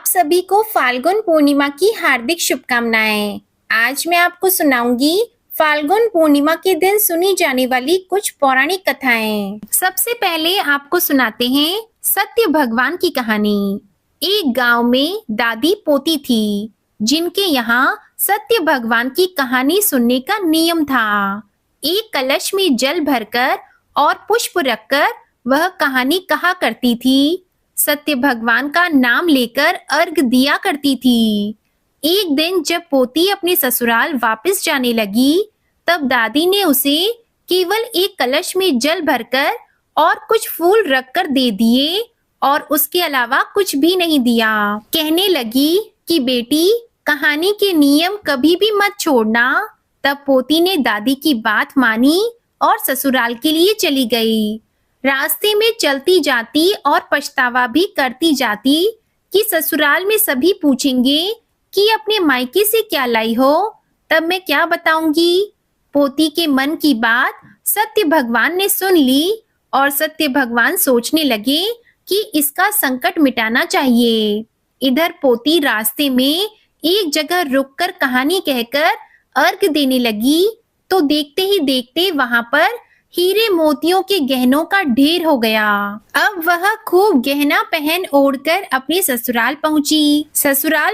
सभी को फाल्गुन पूर्णिमा की हार्दिक शुभकामनाएं। आज मैं आपको सुनाऊंगी फाल्गुन पूर्णिमा के दिन सुनी जाने वाली कुछ पौराणिक कथाएं। सबसे पहले आपको सुनाते हैं सत्य भगवान की कहानी। एक गांव में दादी पोती थी जिनके यहाँ सत्य भगवान की कहानी सुनने का नियम था। एक कलश में जल भरकर और पुष्प रखकर वह कहानी कहा करती थी। सत्य भगवान का नाम लेकर अर्घ दिया करती थी। एक दिन जब पोती अपने ससुराल वापस जाने लगी, तब दादी ने उसे केवल एक कलश में जल भरकर और कुछ फूल रखकर दे दिए और उसके अलावा कुछ भी नहीं दिया। कहने लगी कि बेटी, कहानी के नियम कभी भी मत छोड़ना। तब पोती ने दादी की बात मानी और ससुराल के लिए चली गई। रास्ते में चलती जाती और पछतावा भी करती जाती कि ससुराल में सभी पूछेंगे कि अपने मायके से क्या लाई हो, तब मैं क्या बताऊंगी। पोती के मन की बात सत्य भगवान ने सुन ली और सत्य भगवान सोचने लगे कि इसका संकट मिटाना चाहिए। इधर पोती रास्ते में एक जगह रुककर कहानी कहकर अर्घ देने लगी तो देखते ही देखते वहां पर हीरे मोतियों के गहनों का ढेर हो गया। अब वह खूब गहना पहन ओढ़कर अपने ससुराल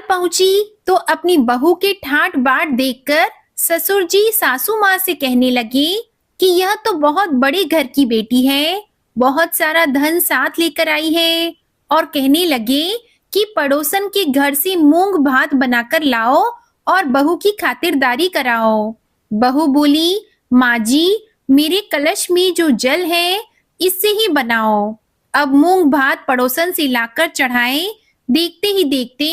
पहुंची तो अपनी बहू के ठाट बाट देखकर ससुर जी सासू माँ से कहने लगे कि यह तो बहुत बड़े घर की बेटी है, बहुत सारा धन साथ लेकर आई है। और कहने लगे कि पड़ोसन के घर से मूंग भात बनाकर लाओ और बहू की खातिरदारी कराओ। बहू बोली, माँ जी, मेरे कलश में जो जल है इससे ही बनाओ। अब मूंग भात पड़ोसन से लाकर चढ़ाए। देखते ही देखते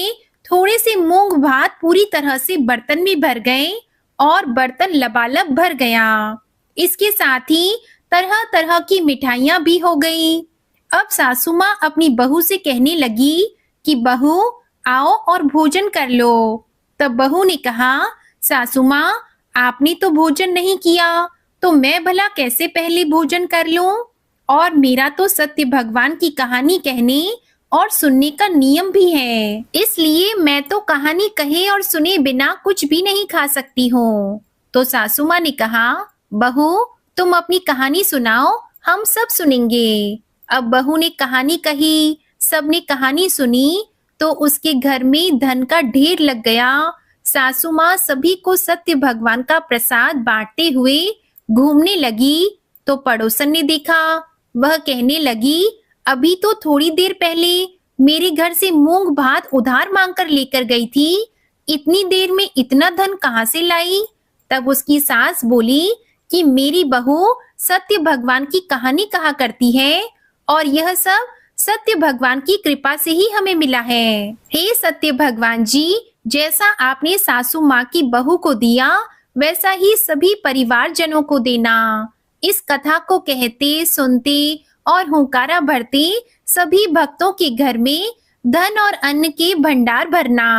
थोड़े से मूंग भात पूरी तरह से बर्तन में भर गए और बर्तन लबालब भर गया। इसके साथ ही तरह तरह की मिठाइयां भी हो गई। अब सासू माँ अपनी बहू से कहने लगी कि बहू, आओ और भोजन कर लो। तब बहू ने कहा, सासू माँ, आपने तो भोजन नहीं किया तो मैं भला कैसे पहले भोजन कर लूं? और मेरा तो सत्य भगवान की कहानी कहने और सुनने का नियम भी है, इसलिए मैं तो कहानी कहे और सुने बिना कुछ भी नहीं खा सकती हूँ। तो सासू माँ ने कहा, बहू, तुम अपनी कहानी सुनाओ, हम सब सुनेंगे। अब बहू ने कहानी कही, सबने कहानी सुनी तो उसके घर में धन का ढेर लग गया। सासू माँ सभी को सत्य भगवान का प्रसाद बांटते हुए घूमने लगी तो पड़ोसन ने देखा। वह कहने लगी, अभी तो थोड़ी देर पहले मेरे घर से मूंग भात उधार मांगकर लेकर गई थी, इतनी देर में इतना धन कहाँ से लाई? तब उसकी सास बोली कि मेरी बहू सत्य भगवान की कहानी कहा करती है और यह सब सत्य भगवान की कृपा से ही हमें मिला है। हे सत्य भगवान जी, जैसा आपने सासू माँ की बहू को दिया वैसा ही सभी परिवारजनों को देना। इस कथा को कहते, सुनते और हुंकारा भरते सभी भक्तों के घर में धन और अन्न के भंडार भरना।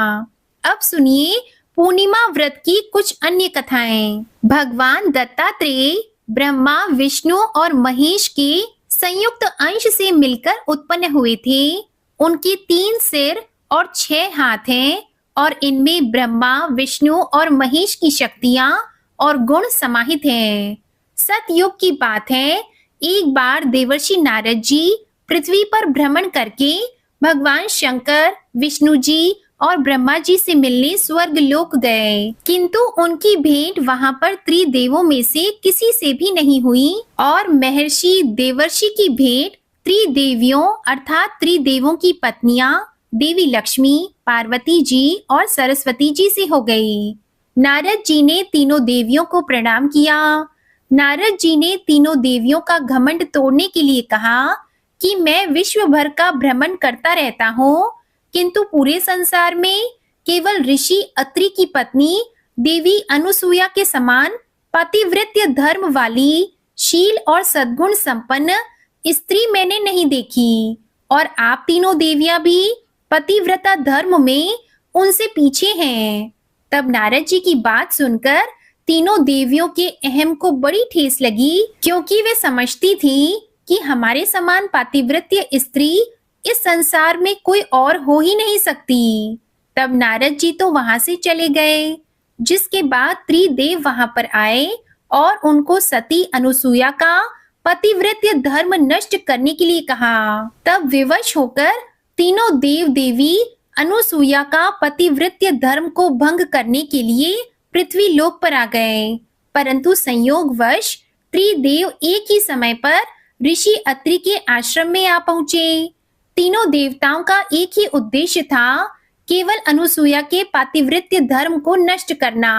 अब सुनिए पूर्णिमा व्रत की कुछ अन्य कथाएं। भगवान दत्तात्रेय ब्रह्मा, विष्णु और महेश के संयुक्त अंश से मिलकर उत्पन्न हुए थे। उनके 3 सिर और 6 हाथ हैं और इनमें ब्रह्मा, विष्णु और महेश की शक्तियां और गुण समाहित हैं। सतयुग की बात है, एक बार देवर्षि नारद जी पृथ्वी पर भ्रमण करके भगवान शंकर, विष्णु जी और ब्रह्मा जी से मिलने स्वर्ग लोक गए, किंतु उनकी भेंट वहां पर त्रिदेवों में से किसी से भी नहीं हुई और महर्षि देवर्षि की भेंट त्रिदेवियों अर्थात त्रिदेवों की पत्नियां देवी लक्ष्मी, पार्वती जी और सरस्वती जी से हो गई। नारद जी ने तीनों देवियों को प्रणाम किया। नारद जी ने तीनों देवियों का घमंड तोड़ने के लिए कहा कि मैं विश्व भर का भ्रमण करता रहता हूँ, किंतु पूरे संसार में केवल ऋषि अत्रि की पत्नी देवी अनुसुईया के समान पतिव्रत्य धर्म वाली, शील और सद्गुण संपन्न स्त्री मैंने नहीं देखी और आप तीनों देवियां भी पतिव्रता धर्म में उनसे पीछे हैं। तब नारद जी की बात सुनकर तीनों देवियों के अहम को बड़ी ठेस लगी, क्योंकि वे समझती थी कि हमारे समान पातिव्रत्य स्त्री इस संसार में कोई और हो ही नहीं सकती। तब नारद जी तो वहां से चले गए, जिसके बाद त्रिदेव वहां पर आए और उनको सती अनुसुईया का पतिव्रत्य धर्म नष्ट करने के लिए कहा। तब विवश होकर तीनों देव देवी अनुसुईया का पतिव्रत्य धर्म को भंग करने के लिए पृथ्वी लोक पर आ गए, परंतु संयोगवश त्रिदेव एक ही समय पर ऋषि अत्रि के आश्रम में आ पहुंचे। तीनों देवताओं का एक ही उद्देश्य था, केवल अनुसुईया के पातिव्रत्य धर्म को नष्ट करना।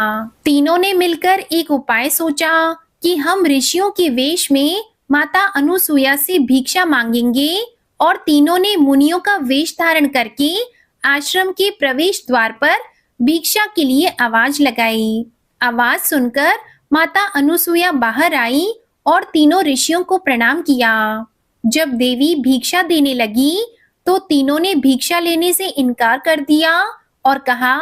तीनों ने मिलकर एक उपाय सोचा कि हम ऋषियों के वेश में माता अनुसुईया से भिक्षा मांगेंगे, और तीनों ने मुनियों का वेश धारण करके आश्रम के प्रवेश द्वार पर भिक्षा के लिए आवाज लगाई। आवाज सुनकर माता अनुसुईया बाहर आई और तीनों ऋषियों को प्रणाम किया। जब देवी भिक्षा देने लगी तो तीनों ने भिक्षा लेने से इनकार कर दिया और कहा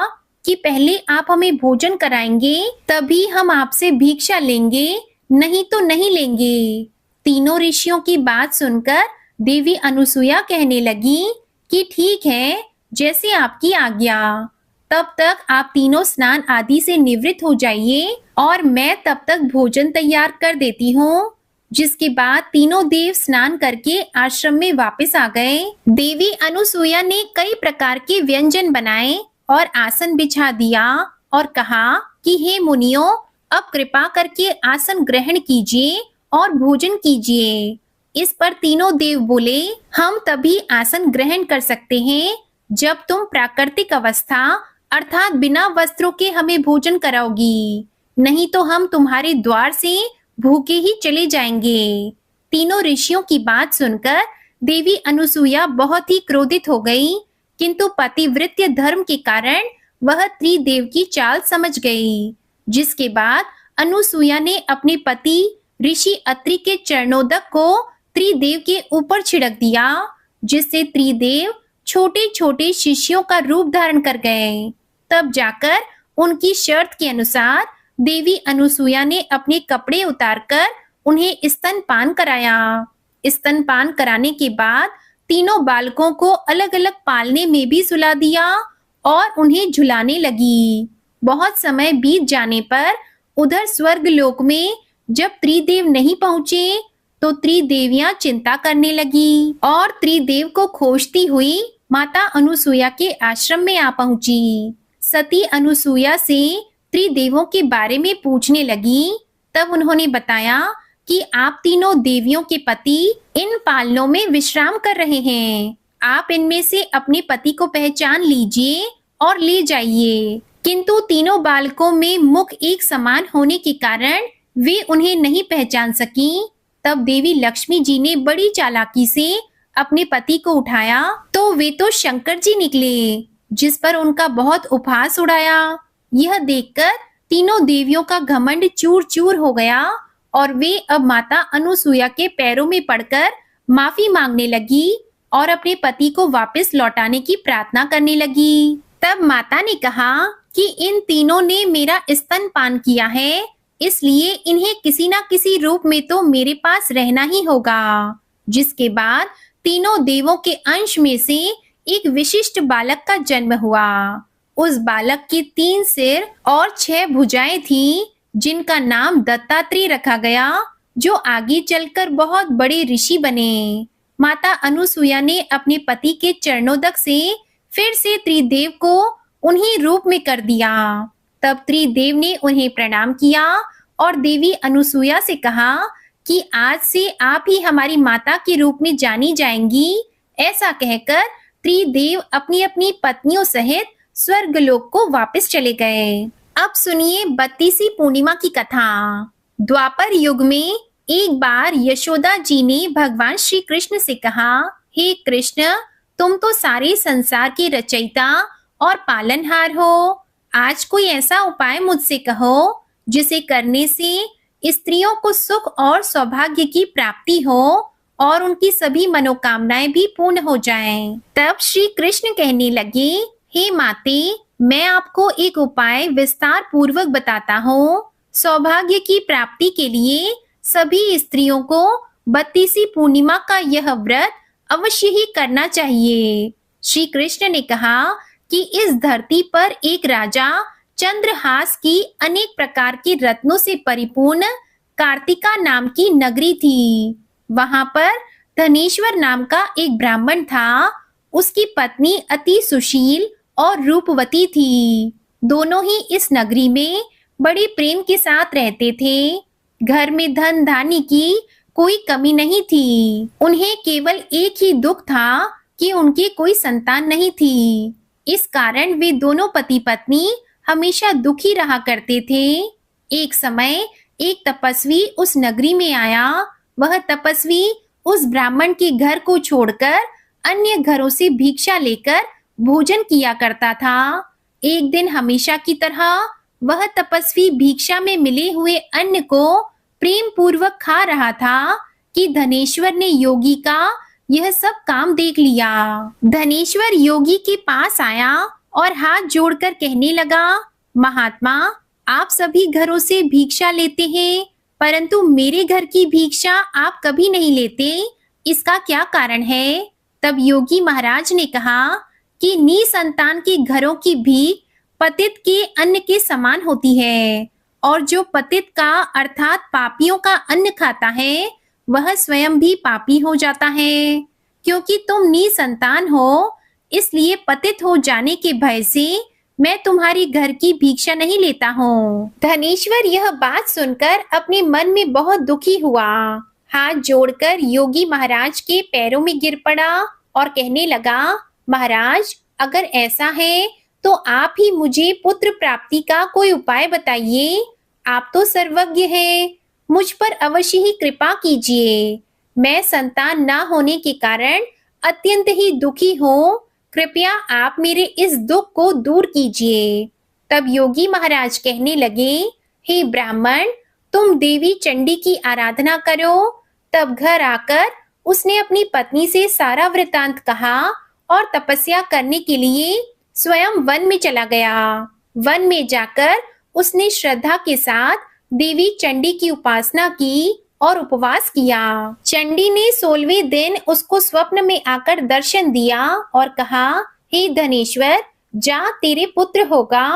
कि पहले आप हमें भोजन कराएंगे, तभी हम आपसे भिक्षा लेंगे, नहीं तो नहीं लेंगे। तीनों ऋषियों की बात सुनकर देवी अनुसुईया कहने लगी कि ठीक है, जैसे आपकी आज्ञा। तब तक आप तीनों स्नान आदि से निवृत्त हो जाइए और मैं तब तक भोजन तैयार कर देती हूँ। जिसके बाद तीनों देव स्नान करके आश्रम में वापस आ गए। देवी अनुसुईया ने कई प्रकार के व्यंजन बनाए और आसन बिछा दिया और कहा कि हे मुनियों, अब कृपा करके आसन ग्रहण कीजिए और भोजन कीजिए। इस पर तीनों देव बोले, हम तभी आसन ग्रहण कर सकते हैं जब तुम प्राकृतिक अवस्था अर्थात बिना वस्त्रों के हमें भोजन कराओगी, नहीं तो हम तुम्हारे द्वार से भूखे ही चले जाएंगे। तीनों ऋषियों की बात सुनकर देवी अनुसुईया बहुत ही क्रोधित हो गई, किंतु पतिव्रत्य धर्म के कारण वह त्रिदेव की चाल समझ गई। जिसके बाद अनुसुईया ने अपने पति ऋषि अत्रि के चरणोदक को त्रिदेव के ऊपर छिड़क दिया, जिससे त्रिदेव छोटे छोटे शिष्यों का रूप धारण कर गए। तब जाकर उनकी शर्त के अनुसार देवी अनुसुईया ने अपने कपड़े उतारकर उन्हें स्तनपान कराया। स्तनपान कराने के बाद तीनों बालकों को अलग अलग पालने में भी सुला दिया और उन्हें झुलाने लगी। बहुत समय बीत जाने पर उधर स्वर्ग लोक में जब त्रिदेव नहीं पहुंचे तो त्रिदेवियां चिंता करने लगी और त्रिदेव को खोजती हुई माता अनुसुईया के आश्रम में आ पहुंची। सती अनुसुईया से त्रिदेवों के बारे में पूछने लगी। तब उन्होंने बताया कि आप तीनों देवियों के पति इन पालनों में विश्राम कर रहे हैं। आप इनमें से अपने पति को पहचान लीजिए और ले जाइए। किंतु तीनों बालकों में मुख एक समान होने के कारण वे उन्हें नहीं पहचान सकी। तब देवी लक्ष्मी जी ने बड़ी चालाकी से अपने पति को उठाया तो वे तो शंकर जी निकले, जिस पर उनका बहुत उपहास उड़ाया। यह देखकर तीनों देवियों का घमंड चूर चूर हो गया और वे अब माता अनुसुईया के पैरों में पड़कर माफी मांगने लगी और अपने पति को वापस लौटाने की प्रार्थना करने लगी। तब माता ने कहा कि इन तीनों ने मेरा स्तनपान किया है, इसलिए इन्हें किसी न किसी रूप में तो मेरे पास रहना ही होगा। जिसके बाद तीनों देवों के अंश में से एक विशिष्ट बालक का जन्म हुआ। उस बालक के 3 सिर और 6 भुजाएं थीं, जिनका नाम दत्तात्रेय रखा गया, जो आगे चलकर बहुत बड़े ऋषि बने। माता अनुसुईया ने अपने पति के चरणोदक से फिर से त्रिदेव को उन्हीं रूप में कर दिया। तब त्रिदेव ने उन्हें प्रणाम किया और देवी अनुसुईया से कहा कि आज से आप ही हमारी माता के रूप में जानी जाएंगी। ऐसा कहकर त्रिदेव अपनी अपनी पत्नियों सहित स्वर्गलोक को वापस चले गए। अब सुनिए 32वीं पूर्णिमा की कथा। द्वापर युग में एक बार यशोदा जी ने भगवान श्री कृष्ण से कहा, हे कृष्ण, तुम तो सारे संसार के रचयिता और पालनहार हो। आज कोई ऐसा उपाय मुझसे कहो जिसे करने से स्त्रियों को सुख और सौभाग्य की प्राप्ति हो और उनकी सभी मनोकामनाएं भी पूर्ण हो जाएं। तब श्री कृष्ण कहने लगे, हे माते, मैं आपको एक उपाय विस्तार पूर्वक बताता हूँ। सौभाग्य की प्राप्ति के लिए सभी स्त्रियों को 32वीं पूर्णिमा का यह व्रत अवश्य ही करना चाहिए। श्री कृष्ण ने कहा कि इस धरती पर एक राजा चंद्रहास की अनेक प्रकार के रत्नों से परिपूर्ण कार्तिका नाम की नगरी थी। वहां पर धनेश्वर नाम का एक ब्राह्मण था। उसकी पत्नी अति सुशील और रूपवती थी। दोनों ही इस नगरी में बड़े प्रेम के साथ रहते थे। घर में धन धान्य की कोई कमी नहीं थी। उन्हें केवल एक ही दुख था कि उनकी कोई संतान नहीं थी। इस कारण वे दोनों पति पत्नी हमेशा दुखी रहा करते थे। एक समय एक तपस्वी उस नगरी में आया। वह तपस्वी उस ब्राह्मण के घर को छोड़कर अन्य घरों से भिक्षा लेकर भोजन किया करता था। एक दिन हमेशा की तरह वह तपस्वी भिक्षा में मिले हुए अन्न को प्रेम पूर्वक खा रहा था कि धनेश्वर ने योगी का यह सब काम देख लिया। धनेश्वर योगी के पास आया और हाथ जोड़कर कहने लगा, महात्मा, आप सभी घरों से भिक्षा लेते हैं, परंतु मेरे घर की भिक्षा आप कभी नहीं लेते। इसका क्या कारण है? तब योगी महाराज ने कहा कि निसंतान के घरों की भीख पतित के अन्न के समान होती है, और जो पतित का अर्थात पापियों का अन्न खाता है वह स्वयं भी पापी हो जाता है। क्योंकि तुम निसंतान हो, इसलिए पतित हो जाने के भय से मैं तुम्हारी घर की भिक्षा नहीं लेता हूँ। धनेश्वर यह बात सुनकर अपने मन में बहुत दुखी हुआ। हाथ जोड़कर योगी महाराज के पैरों में गिर पड़ा और कहने लगा, महाराज, अगर ऐसा है तो आप ही मुझे पुत्र प्राप्ति का कोई उपाय बताइए। आप तो सर्वज्ञ हैं, मुझ पर अवश्य ही कृपा कीजिए। मैं संतान ना होने के कारण अत्यंत ही दुखी हूँ। कृपया आप मेरे इस दुख को दूर कीजिए। तब योगी महाराज कहने लगे, हे ब्राह्मण, तुम देवी चंडी की आराधना करो। तब घर आकर उसने अपनी पत्नी से सारा वृतांत कहा और तपस्या करने के लिए स्वयं वन में चला गया। वन में जाकर उसने श्रद्धा के साथ देवी चंडी की उपासना की और उपवास किया। चंडी ने 16वें दिन उसको स्वप्न में आकर दर्शन दिया और कहा, हे धनेश्वर, जा, तेरे पुत्र होगा,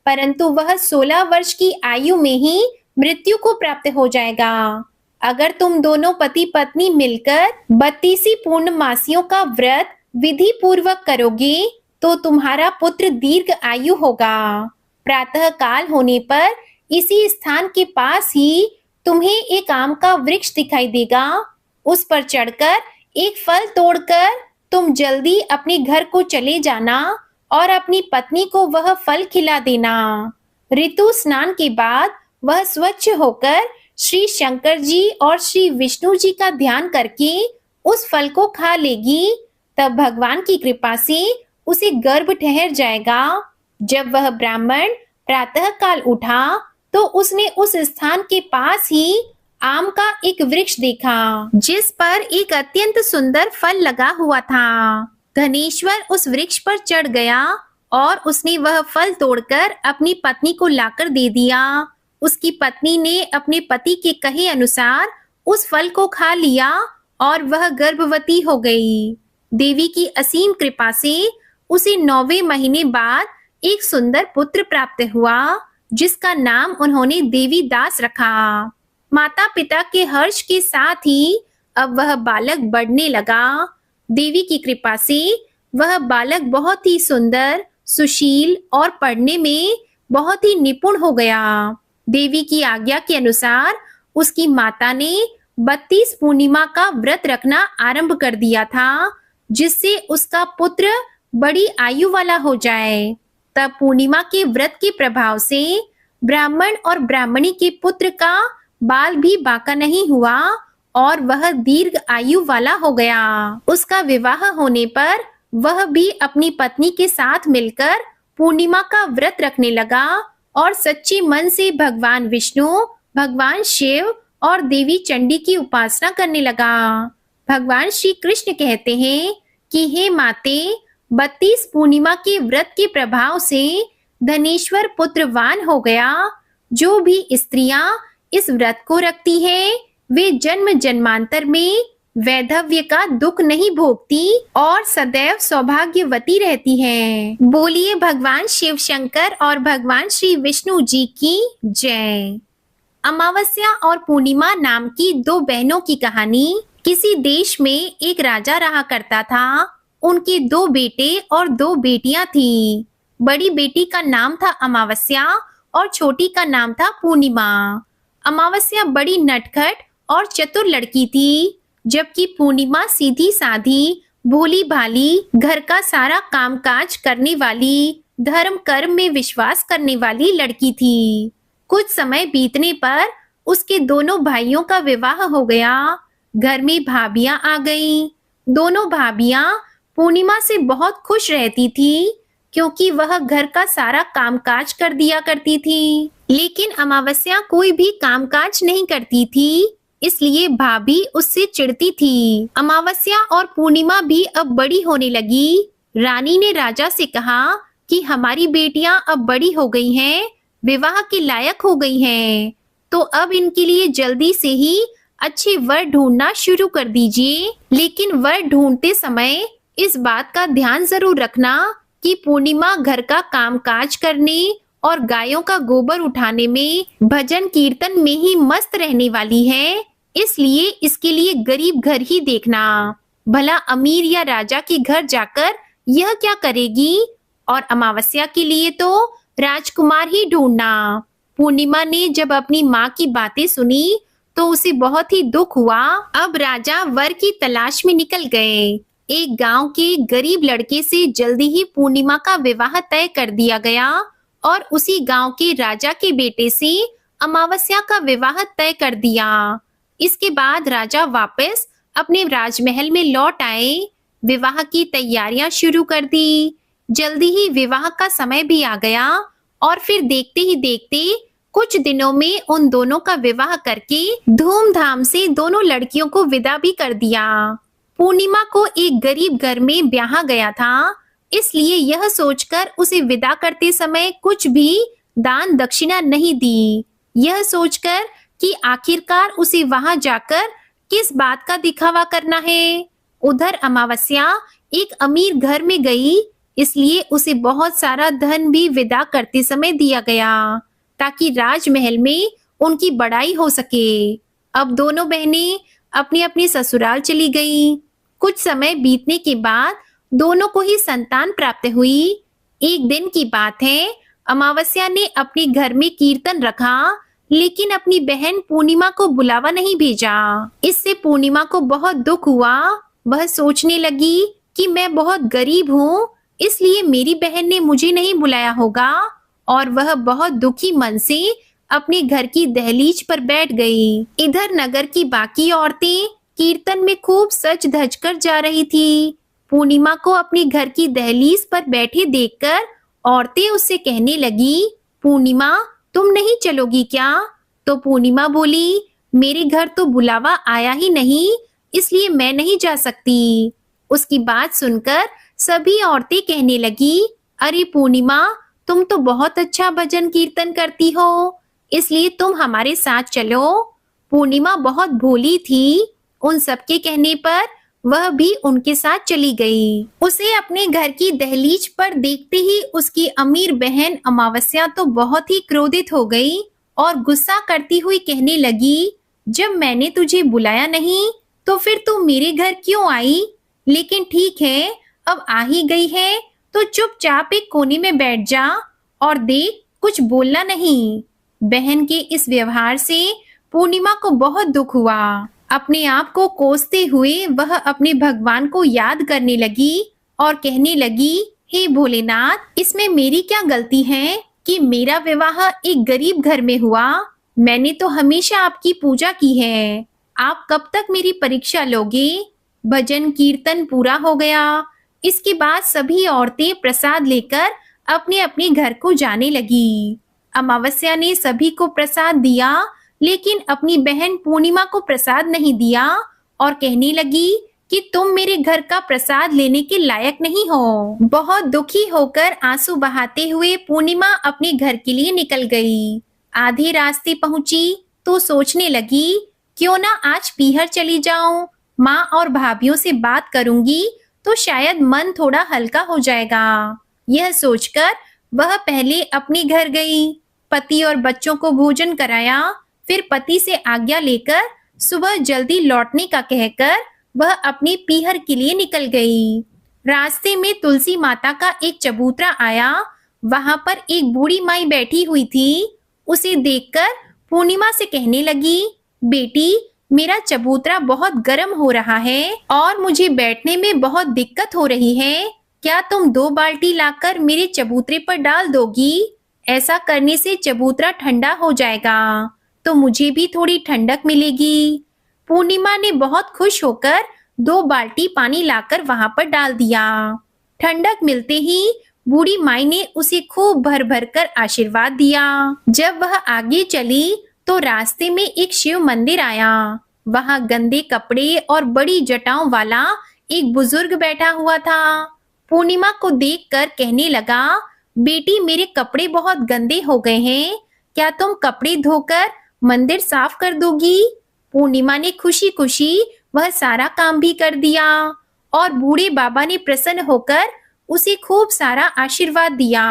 परंतु वह 16 वर्ष की आयु में ही मृत्यु को प्राप्त हो जाएगा। अगर तुम दोनों पति पत्नी मिलकर 32 पूर्णमासियों का व्रत विधि पूर्वक करोगे तो तुम्हारा पुत्र दीर्घ आयु होगा। प्रातः काल होने पर इसी स्थान के पास ही तुम्हें एक आम का वृक्ष दिखाई देगा। उस पर चढ़कर एक फल तोड़कर तुम जल्दी अपने घर को चले जाना और अपनी पत्नी को वह फल खिला देना। ऋतु स्नान के बाद वह स्वच्छ होकर श्री शंकर जी और श्री विष्णु जी का ध्यान करके उस फल को खा लेगी। तब भगवान की कृपा से उसे गर्भ ठहर जाएगा। जब वह ब्राह्मण प्रातः काल उठा तो उसने उस स्थान के पास ही आम का एक वृक्ष देखा, जिस पर एक अत्यंत सुंदर फल लगा हुआ था। धनेश्वर उस वृक्ष पर चढ़ गया और उसने वह फल तोड़कर अपनी पत्नी को लाकर दे दिया। उसकी पत्नी ने अपने पति के कहे अनुसार उस फल को खा लिया और वह गर्भवती हो गई। देवी की असीम कृपा से उसे 9वें महीने बाद एक सुंदर पुत्र प्राप्त हुआ, जिसका नाम उन्होंने देवी दास रखा। माता पिता के हर्ष के साथ ही अब वह बालक बढ़ने लगा। देवी की कृपा से वह बालक बहुत ही सुंदर, सुशील और पढ़ने में बहुत ही निपुण हो गया। देवी की आज्ञा के अनुसार उसकी माता ने 32 पूर्णिमा का व्रत रखना आरंभ कर दिया था, जिससे उसका पुत्र बड़ी आयु वाला हो जाए। तब पूर्णिमा के व्रत के प्रभाव से ब्राह्मण और ब्राह्मणी के पुत्र का बाल भी बांका नहीं हुआ और वह दीर्घ आयु वाला हो गया। उसका विवाह होने पर वह भी अपनी पत्नी के साथ मिलकर पूर्णिमा का व्रत रखने लगा और सच्चे मन से भगवान विष्णु, भगवान शिव और देवी चंडी की उपासना करने लगा। भगवान श्री कृष्ण कहते हैं कि हे माते, 32 पूर्णिमा के व्रत के प्रभाव से धनेश्वर पुत्रवान हो गया। जो भी स्त्रियां इस व्रत को रखती है वे जन्म जन्मांतर में वैधव्य का दुख नहीं भोगती और सदैव सौभाग्यवती रहती हैं। बोलिए भगवान शिव शंकर और भगवान श्री विष्णु जी की जय। अमावस्या और पूर्णिमा नाम की दो बहनों की कहानी। किसी देश में एक राजा रहा करता था। उनके दो बेटे और दो बेटियां थीं। बड़ी बेटी का नाम था अमावस्या और छोटी का नाम था पूर्णिमा। अमावस्या बड़ी नटखट और चतुर लड़की थी, जबकि पूर्णिमा सीधी साधी, भोली भाली, घर का सारा कामकाज करने वाली, धर्म कर्म में विश्वास करने वाली लड़की थी। कुछ समय बीतने पर उसके दोनों भाइयों का विवाह हो गया। घर में भाभियां आ गईं। दोनों भाभियां पूर्णिमा से बहुत खुश रहती थी, क्योंकि वह घर का सारा कामकाज कर दिया करती थी। लेकिन अमावस्या कोई भी कामकाज नहीं करती थी, इसलिए भाभी उससे चिढ़ती थी। अमावस्या और पूर्णिमा भी अब बड़ी होने लगी। रानी ने राजा से कहा कि हमारी बेटियां अब बड़ी हो गई हैं, विवाह के लायक हो गई हैं, तो अब इनके लिए जल्दी से ही अच्छे वर ढूंढना शुरू कर दीजिए। लेकिन वर ढूंढते समय इस बात का ध्यान जरूर रखना कि पूर्णिमा घर का कामकाज करने और गायों का गोबर उठाने में, भजन कीर्तन में ही मस्त रहने वाली है, इसलिए इसके लिए गरीब घर ही देखना। भला अमीर या राजा के घर जाकर यह क्या करेगी? और अमावस्या के लिए तो राजकुमार ही ढूंढना। पूर्णिमा ने जब अपनी माँ की बातें सुनी तो उसे बहुत ही दुख हुआ। अब राजा वर की तलाश में निकल गए। एक गांव के गरीब लड़के से जल्दी ही पूर्णिमा का विवाह तय कर दिया गया और उसी गांव के राजा के बेटे से अमावस्या का विवाह तय कर दिया। इसके बाद राजा वापस अपने राजमहल में लौट आए। विवाह की तैयारियां शुरू कर दी। जल्दी ही विवाह का समय भी आ गया और फिर देखते ही देखते कुछ दिनों में उन दोनों का विवाह करके धूमधाम से दोनों लड़कियों को विदा भी कर दिया। पूर्णिमा को एक गरीब घर में ब्याहा गया था, इसलिए यह सोचकर उसे विदा करते समय कुछ भी दान दक्षिणा नहीं दी। यह सोचकर कि आखिरकार उसे वहां जाकर किस बात का दिखावा करना है। उधर अमावस्या एक अमीर घर में गई, इसलिए उसे बहुत सारा धन भी विदा करते समय दिया गया, ताकि राजमहल में उनकी बड़ाई हो सके। अब दोनों बहनें अपने अपने ससुराल चली गईं। कुछ समय बीतने के बाद दोनों को ही संतान प्राप्त हुई। एक दिन की बात है, अमावस्या ने अपने घर में कीर्तन रखा, लेकिन अपनी बहन पूर्णिमा को बुलावा नहीं भेजा। इससे पूर्णिमा को बहुत दुख हुआ। वह सोचने लगी कि मैं बहुत गरीब हूँ, इसलिए मेरी बहन ने मुझे नहीं बुलाया होगा, और वह बहुत दुखी मन से अपने घर की दहलीज पर बैठ गई। इधर नगर की बाकी औरतें कीर्तन में खूब सज धज कर जा रही थी। पूर्णिमा को अपने घर की दहलीज पर बैठे देखकर औरतें उससे कहने लगी, पूर्णिमा तुम नहीं चलोगी क्या? तो पूर्णिमा बोली, मेरे घर तो बुलावा आया ही नहीं, इसलिए मैं नहीं जा सकती। उसकी बात सुनकर सभी औरतें कहने लगी, अरे पूर्णिमा, तुम तो बहुत अच्छा भजन कीर्तन करती हो, इसलिए तुम हमारे साथ चलो। पूर्णिमा बहुत भोली थी। उन सबके कहने पर वह भी उनके साथ चली गई। उसे अपने घर की दहलीज पर देखते ही उसकी अमीर बहन अमावस्या तो बहुत ही क्रोधित हो गई और गुस्सा करती हुई कहने लगी, जब मैंने तुझे बुलाया नहीं तो फिर तू मेरे घर क्यों आई? लेकिन ठीक है, अब आ ही गई है तो चुपचाप एक कोने में बैठ जा और देख, कुछ बोलना नहीं। बहन के इस व्यवहार से पूर्णिमा को बहुत दुख हुआ। अपने आप को कोसते हुए वह अपने भगवान को याद करने लगी और कहने लगी, हे भोलेनाथ, इसमें मेरी क्या गलती है कि मेरा विवाह एक गरीब घर में हुआ? मैंने तो हमेशा आपकी पूजा की है। आप कब तक मेरी परीक्षा लोगे? भजन कीर्तन पूरा हो गया। इसके बाद सभी औरतें प्रसाद लेकर अपने अपने घर को जाने लगी। अमावस्या ने सभी को प्रसाद दिया, लेकिन अपनी बहन पूर्णिमा को प्रसाद नहीं दिया और कहने लगी कि तुम मेरे घर का प्रसाद लेने के लायक नहीं हो। बहुत दुखी होकर आंसू बहाते हुए पूर्णिमा अपने घर के लिए निकल गई। आधे रास्ते पहुंची तो सोचने लगी, क्यों ना आज पीहर चली जाऊं, माँ और भाभीयों से बात करूंगी तो शायद मन थोड़ा हल्का हो जाएगा। यह सोचकर वह पहले अपने घर गई, पति और बच्चों को भोजन कराया, फिर पति से आज्ञा लेकर सुबह जल्दी लौटने का कहकर वह अपने पीहर के लिए निकल गई। रास्ते में तुलसी माता का एक चबूतरा आया। वहां पर एक बूढ़ी माई बैठी हुई थी। उसे देखकर पूर्णिमा से कहने लगी, बेटी, मेरा चबूतरा बहुत गर्म हो रहा है और मुझे बैठने में बहुत दिक्कत हो रही है। क्या तुम 2 बाल्टी लाकर मेरे चबूतरे पर डाल दोगी? ऐसा करने से चबूतरा ठंडा हो जाएगा तो मुझे भी थोड़ी ठंडक मिलेगी। पूर्णिमा ने बहुत खुश होकर 2 बाल्टी पानी लाकर वहां पर डाल दिया। ठंडक मिलते ही बूढ़ी माई ने उसे खूब भर भर कर आशीर्वाद दिया। जब वह आगे चली तो रास्ते में एक शिव मंदिर आया। वहां गंदे कपड़े और बड़ी जटाओं वाला एक बुजुर्ग बैठा हुआ था। पूर्णिमा को देखकर कहने लगा, बेटी, मेरे कपड़े बहुत गंदे हो गए हैं, क्या तुम कपड़े धोकर मंदिर साफ कर दोगी? पूर्णिमा ने खुशी खुशी वह सारा काम भी कर दिया और बूढ़े बाबा ने प्रसन्न होकर उसे खूब सारा आशीर्वाद दिया।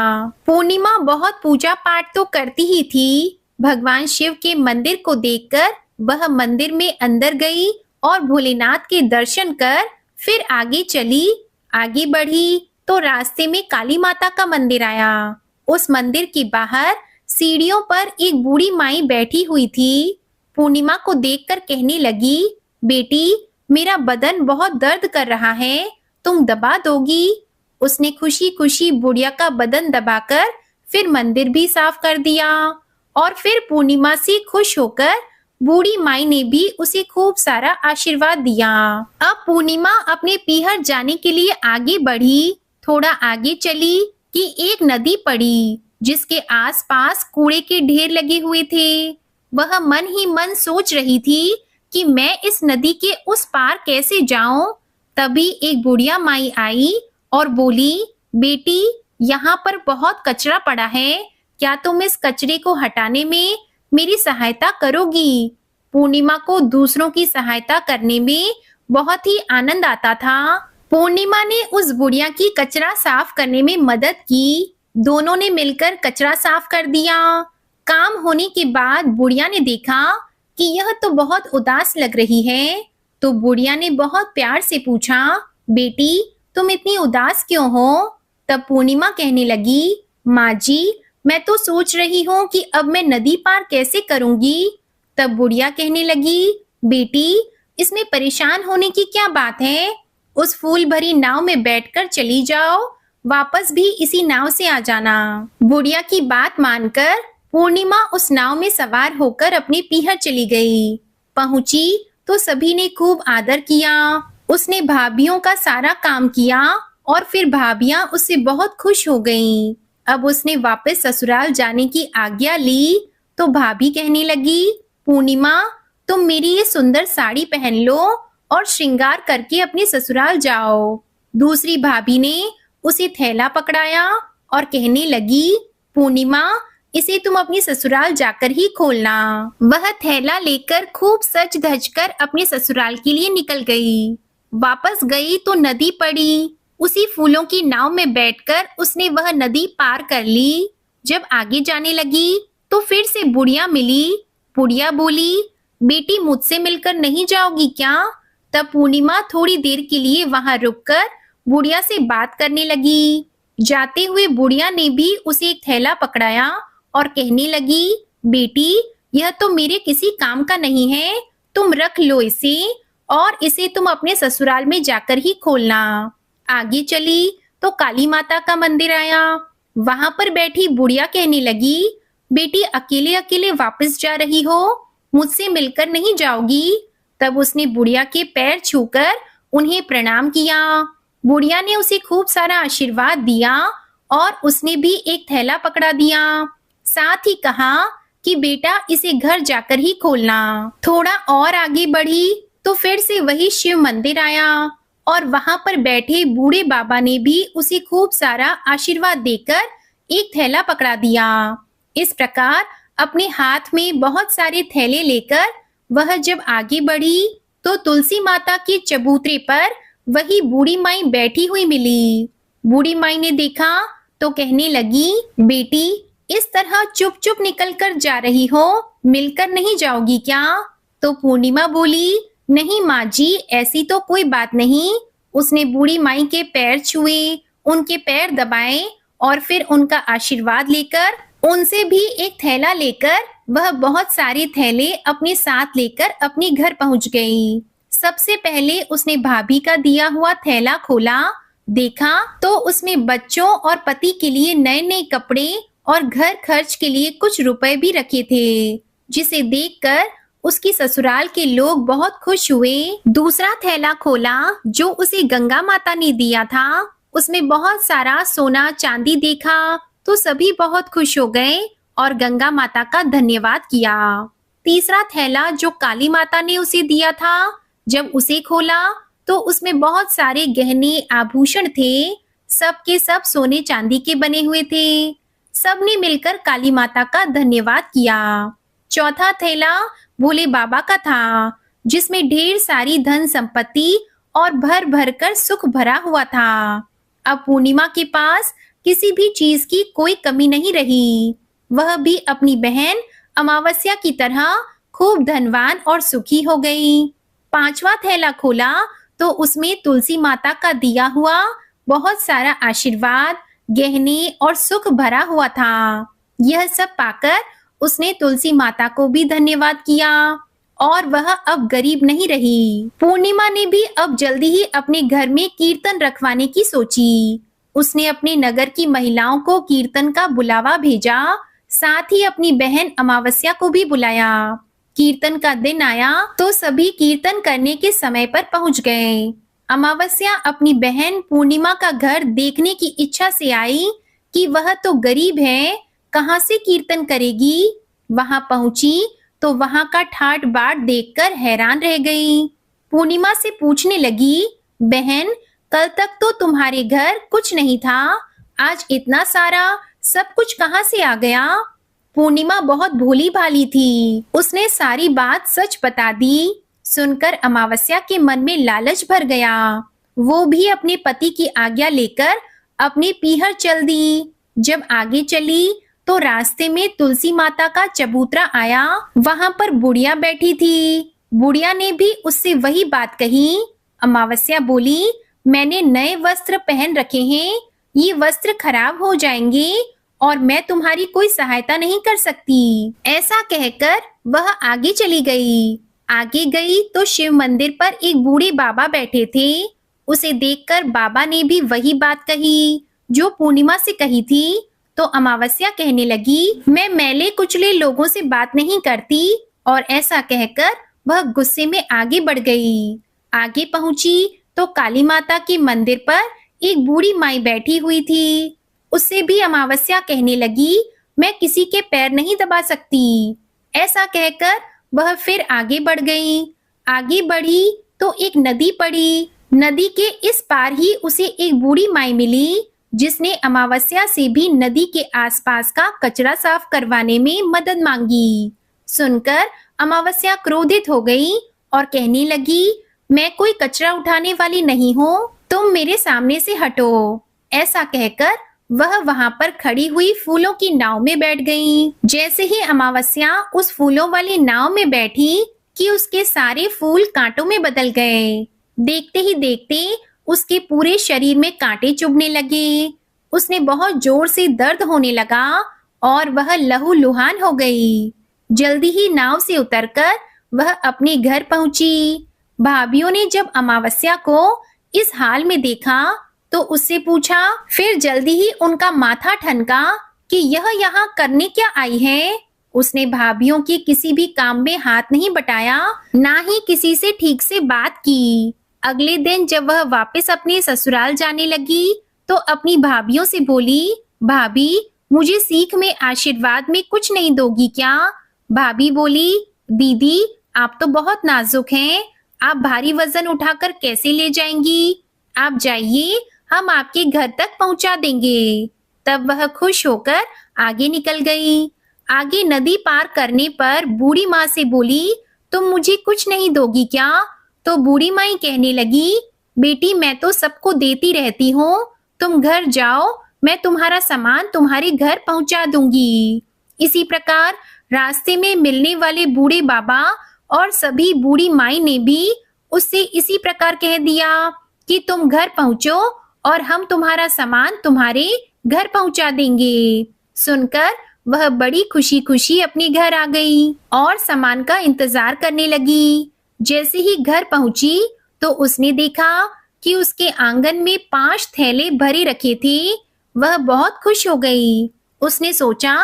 पूर्णिमा बहुत पूजा पाठ तो करती ही थी। भगवान शिव के मंदिर को देखकर वह मंदिर में अंदर गई और भोलेनाथ के दर्शन कर फिर आगे चली। आगे बढ़ी तो रास्ते में काली माता का मंदिर आया। उस मंदिर के बाहर सीढ़ियों पर एक बूढ़ी माई बैठी हुई थी। पूर्णिमा को देखकर कहने लगी, बेटी, मेरा बदन बहुत दर्द कर रहा है, तुम दबा दोगी? उसने खुशी खुशी बुढ़िया का बदन दबाकर फिर मंदिर भी साफ कर दिया और फिर पूर्णिमा से खुश होकर बूढ़ी माई ने भी उसे खूब सारा आशीर्वाद दिया। अब पूर्णिमा अपने पीहर जाने के लिए आगे बढ़ी। थोड़ा आगे चली कि एक नदी पड़ी जिसके आसपास कूड़े के ढेर लगे हुए थे। वह मन ही मन सोच रही थी कि मैं इस नदी के उस पार कैसे जाऊं। तभी एक बुढ़िया माई आई और बोली, बेटी, यहाँ पर बहुत कचरा पड़ा है, क्या तुम इस कचरे को हटाने में मेरी सहायता करोगी? पूर्णिमा को दूसरों की सहायता करने में बहुत ही आनंद आता था। पूर्णिमा ने उस बुढ़िया की कचरा साफ करने में मदद की। दोनों ने मिलकर कचरा साफ कर दिया। काम होने के बाद बुढ़िया ने देखा कि यह तो बहुत उदास लग रही है, तो बुढ़िया ने बहुत प्यार से पूछा, बेटी, तुम इतनी उदास क्यों हो? तब पूर्णिमा कहने लगी, माँ जी, मैं तो सोच रही हूँ कि अब मैं नदी पार कैसे करूंगी। तब बुढ़िया कहने लगी, बेटी, इसमें परेशान होने की क्या बात है? उस फूल भरी नाव में बैठकर चली जाओ, वापस भी इसी नाव से आ जाना। बुढ़िया की बात मानकर पूर्णिमा उस नाव में सवार होकर अपने पीहर चली गई। पहुंची तो सभी ने खूब आदर किया। उसने भाभियों का सारा काम किया और फिर भाभियां उससे बहुत खुश हो गईं। अब उसने वापस ससुराल जाने की आज्ञा ली तो भाभी कहने लगी, पूर्णिमा, तुम मेरी ये सुंदर साड़ी पहन लो और श्रृंगार करके अपने ससुराल जाओ। दूसरी भाभी ने उसे थैला पकड़ाया और कहने लगी, पूर्णिमा, इसे तुम अपनी ससुराल जाकर ही खोलना। वह थैला लेकर खूब सज धज कर अपने ससुराल के लिए निकल गई। वापस गई तो नदी पड़ी। उसी फूलों की नाव में बैठकर उसने वह नदी पार कर ली। जब आगे जाने लगी तो फिर से बुढ़िया मिली। बुढ़िया बोली, बेटी, मुझसे मिलकर नहीं जाओगी क्या? तब पूर्णिमा थोड़ी देर के लिए वहां रुककर बुढ़िया से बात करने लगी। जाते हुए बुढ़िया ने भी उसे एक थैला पकड़ाया और कहने लगी, बेटी, यह तो मेरे किसी काम का नहीं है, तुम रख लो इसे और इसे तुम अपने ससुराल में जाकर ही खोलना। आगे चली तो काली माता का मंदिर आया। वहां पर बैठी बुढ़िया कहने लगी, बेटी, अकेले अकेले वापस जा रही हो, मुझसे मिलकर नहीं जाओगी? तब उसने बुढ़िया के पैर छूकर उन्हें प्रणाम किया। बुढ़िया ने उसे खूब सारा आशीर्वाद दिया और उसने भी एक थैला पकड़ा दिया। साथ ही कहा कि बेटा, इसे घर जाकर ही खोलना। थोड़ा और आगे बढ़ी तो फिर से वही शिव मंदिर आया और वहां पर बैठे बूढ़े बाबा ने भी उसे खूब सारा आशीर्वाद देकर एक थैला पकड़ा दिया। इस प्रकार अपने हाथ में बहुत सारे थैले लेकर वह जब आगे बढ़ी तो तुलसी माता के चबूतरे पर वही बूढ़ी माई बैठी हुई मिली। बूढ़ी माई ने देखा तो कहने लगी, बेटी, इस तरह चुप चुप निकल कर जा रही हो, मिलकर नहीं जाओगी क्या? तो पूर्णिमा बोली, नहीं माँ जी, ऐसी तो कोई बात नहीं। उसने बूढ़ी माई के पैर छुए, उनके पैर दबाए और फिर उनका आशीर्वाद लेकर उनसे भी एक थैला लेकर वह बहुत सारे थैले अपने साथ लेकर अपने घर पहुंच गई। सबसे पहले उसने भाभी का दिया हुआ थैला खोला, देखा तो उसमें बच्चों और पति के लिए नए नए कपड़े और घर खर्च के लिए कुछ रुपए भी रखे थे, जिसे देखकर उसकी ससुराल के लोग बहुत खुश हुए। दूसरा थैला खोला जो उसे गंगा माता ने दिया था, उसमें बहुत सारा सोना चांदी देखा तो सभी बहुत खुश हो गए और गंगा माता का धन्यवाद किया। तीसरा थैला जो काली माता ने उसे दिया था, जब उसे खोला तो उसमें बहुत सारे गहने आभूषण थे, सब के सब सोने चांदी के बने हुए थे। सबने मिलकर काली माता का धन्यवाद किया। चौथा थैला भोले बाबा का था, जिसमें ढेर सारी धन संपत्ति और भर भर कर सुख भरा हुआ था। अब पूर्णिमा के पास किसी भी चीज की कोई कमी नहीं रही। वह भी अपनी बहन अमावस्या की तरह खूब धनवान और सुखी हो गई। पांचवा थैला खोला तो उसमें तुलसी माता का दिया हुआ बहुत सारा आशीर्वाद, गहने और सुख भरा हुआ था। यह सब पाकर उसने तुलसी माता को भी धन्यवाद किया और वह अब गरीब नहीं रही। पूर्णिमा ने भी अब जल्दी ही अपने घर में कीर्तन रखवाने की सोची। उसने अपने नगर की महिलाओं को कीर्तन का बुलावा भेजा, साथ ही अपनी बहन अमावस्या को भी बुलाया। कीर्तन का दिन आया तो सभी कीर्तन करने के समय पर पहुंच गए। अमावस्या अपनी बहन पूर्णिमा का घर देखने की इच्छा से आई कि वह तो गरीब है, कहां से कीर्तन करेगी। वहां पहुंची तो वहां का ठाट बाट देखकर हैरान रह गई। पूर्णिमा से पूछने लगी, बहन, कल तक तो तुम्हारे घर कुछ नहीं था, आज इतना सारा सब कुछ कहां से आ गया? पूर्णिमा बहुत भोली भाली थी, उसने सारी बात सच बता दी। सुनकर अमावस्या के मन में लालच भर गया। वो भी अपने पति की आज्ञा लेकर अपने पीहर चल दी। जब आगे चली तो रास्ते में तुलसी माता का चबूतरा आया। वहां पर बुढ़िया बैठी थी। बुढ़िया ने भी उससे वही बात कही। अमावस्या बोली, मैंने नए वस्त्र पहन रखे हैं, ये वस्त्र खराब हो जाएंगे और मैं तुम्हारी कोई सहायता नहीं कर सकती। ऐसा कहकर वह आगे चली गई। आगे गई तो शिव मंदिर पर एक बूढ़े बाबा बैठे थे। उसे देखकर बाबा ने भी वही बात कही जो पूर्णिमा से कही थी। तो अमावस्या कहने लगी, मैं मैले कुचले लोगों से बात नहीं करती, और ऐसा कहकर वह गुस्से में आगे बढ़ गई। आगे पहुंची तो काली माता के मंदिर पर एक बूढ़ी माई बैठी हुई थी। उससे भी अमावस्या कहने लगी, मैं किसी के पैर नहीं दबा सकती। ऐसा कहकर वह फिर आगे बढ़ गई। आगे बढ़ी तो एक नदी पड़ी। नदी के इस पार ही उसे एक बूढ़ी माई मिली, जिसने अमावस्या से भी नदी के आसपास का कचरा साफ करवाने में मदद मांगी। सुनकर अमावस्या क्रोधित हो गई और कहने लगी, मैं कोई कचरा उठाने वाली नहीं हूँ, तुम मेरे सामने से हटो। ऐसा कहकर वह वहां पर खड़ी हुई फूलों की नाव में बैठ गई। जैसे ही अमावस्या उस फूलों वाली नाव में बैठी कि उसके सारे फूल कांटों में बदल गए। देखते ही देखते उसके पूरे शरीर में कांटे चुभने लगे। उसने बहुत जोर से दर्द होने लगा और वह लहूलुहान हो गई। जल्दी ही नाव से उतरकर वह अपने घर पहुंची। भाभियों ने जब अमावस्या को इस हाल में देखा तो उससे पूछा। फिर जल्दी ही उनका माथा ठनका कि यह यहाँ करने क्या आई है। उसने भाभियों के किसी भी काम में हाथ नहीं बटाया, ना ही किसी से ठीक से बात की। अगले दिन जब वह वापस अपने ससुराल जाने लगी तो अपनी भाभियों से बोली, भाभी, मुझे सीख में आशीर्वाद में कुछ नहीं दोगी क्या? भाभी बोली, दीदी, आप तो बहुत नाजुक हैं, आप भारी वजन उठाकर कैसे ले जाएंगी? आप जाइए, हम आपके घर तक पहुंचा देंगे। तब वह खुश होकर आगे निकल गई। आगे नदी पार करने पर बूढ़ी माँ से बोली, तुम मुझे कुछ नहीं दोगी क्या? तो बूढ़ी माई कहने लगी, बेटी मैं तो सबको देती रहती हूँ, तुम घर जाओ, मैं तुम्हारा सामान तुम्हारे घर पहुंचा दूंगी। इसी प्रकार रास्ते में मिलने वाले बूढ़े बाबा और सभी बूढ़ी माई ने भी उससे इसी प्रकार कह दिया कि तुम घर पहुंचो और हम तुम्हारा सामान तुम्हारे घर पहुंचा देंगे। सुनकर वह बड़ी खुशी खुशी अपने घर आ गई और सामान का इंतजार करने लगी। जैसे ही घर पहुंची तो उसने देखा कि उसके आंगन में 5 थैले भरे रखे थे। वह बहुत खुश हो गई। उसने सोचा,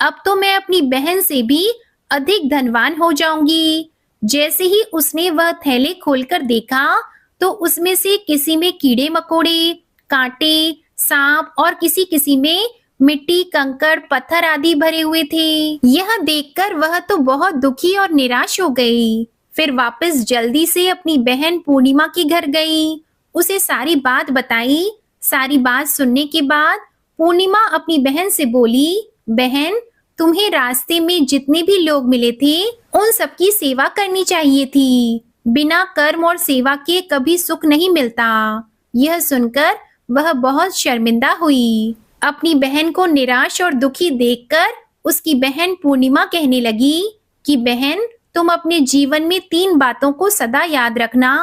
अब तो मैं अपनी बहन से भी अधिक धनवान हो जाऊंगी। जैसे ही उसने वह थैले खोलकर देखा तो उसमें से किसी में कीड़े मकोड़े, कांटे, सांप और किसी किसी में मिट्टी, कंकड़, पत्थर आदि भरे हुए थे। यह देखकर वह तो बहुत दुखी और निराश हो गई। फिर वापस जल्दी से अपनी बहन पूर्णिमा के घर गई, उसे सारी बात बताई। सारी बात सुनने के बाद पूर्णिमा अपनी बहन से बोली, बहन तुम्हें रास्ते में जितने भी लोग मिले थे उन सबकी सेवा करनी चाहिए थी। बिना कर्म और सेवा के कभी सुख नहीं मिलता। यह सुनकर वह बहुत शर्मिंदा हुई। अपनी बहन को निराश और दुखी देखकर उसकी बहन पूर्णिमा कहने लगी कि बहन तुम अपने जीवन में 3 बातों को सदा याद रखना।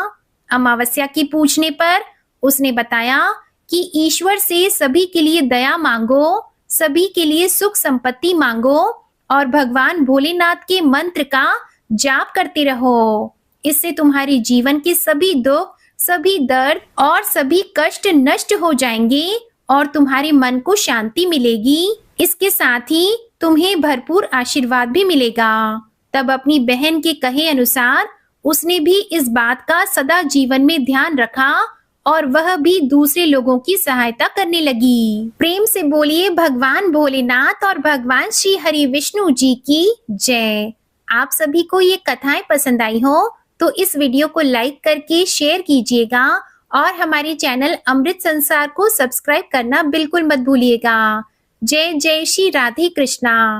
अमावस्या की पूछने पर उसने बताया कि ईश्वर से सभी के लिए दया मांगो, सभी के लिए सुख संपत्ति मांगो और भगवान भोलेनाथ के मंत्र का जाप करते रहो। इससे तुम्हारे जीवन के सभी दुख, सभी दर्द और सभी कष्ट नष्ट हो जाएंगे और तुम्हारे मन को शांति मिलेगी। इसके साथ ही तुम्हें भरपूर आशीर्वाद भी मिलेगा। तब अपनी बहन के कहे अनुसार उसने भी इस बात का सदा जीवन में ध्यान रखा और वह भी दूसरे लोगों की सहायता करने लगी। प्रेम से बोलिए भगवान भोलेनाथ और भगवान श्री हरि विष्णु जी की जय। आप सभी को ये कथाएं पसंद आई हो तो इस वीडियो को लाइक करके शेयर कीजिएगा और हमारे चैनल अमृत संसार को सब्सक्राइब करना बिल्कुल मत भूलिएगा। जय जय श्री राधे कृष्णा।